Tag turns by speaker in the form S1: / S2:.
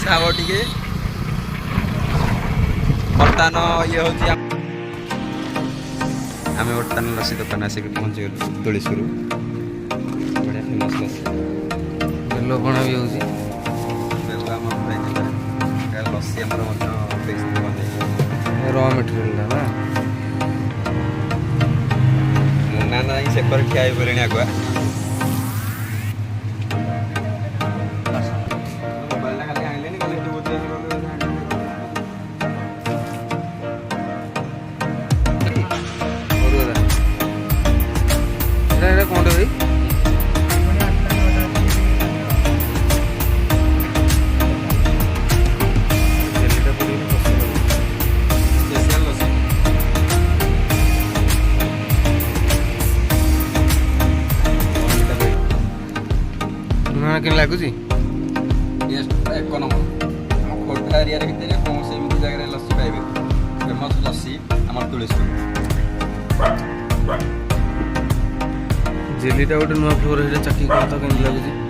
S1: ବର୍ଷା ହବ ଟିକେ ବର୍ତ୍ତମାନ ଇଏ ହେଉଛି ଆମେ ବର୍ତ୍ତମାନ ଲସି ଦୋକାନ ଆସିକି ପହଞ୍ଚିଗଲୁ ତୁଳସୀରୁ ବଢ଼ିଆ ଫେମସ୍ ଲସି
S2: ବେଲ ପଣା ବି ହେଉଛି
S1: ବେଲ ଆମର ହେଇଥିଲା ଲସି ଆମର ମଧ୍ୟ ଦେଇଛନ୍ତି ବନେଇକି
S2: ର ମେଟେରିଆଲ ନା
S1: ମୁନା ନାଇଁ ସେକରେ ଠିଆ ହେଇଗଲେଣି ଆଗୁଆ
S2: এটা কোনটা ভাই କେମିତି ଲାଗୁଛି
S1: ଏକ ନମ୍ବର ଆମ ଖୋର୍ଦ୍ଧା ଏରିଆରେ ଭିତରେ କୌଣସି ଏମିତି ଜାଗାରେ ଲସି ପାଇବେ ଫେମସ୍ ଲସି ଆମର ତୁଳସୀ
S2: ଜେଲିଟା ଗୋଟେ ନୂଆ ଫ୍ଲେଭର ହେଇଟା ଚାଖି କହ ତ କେମିତି ଲାଗୁଛି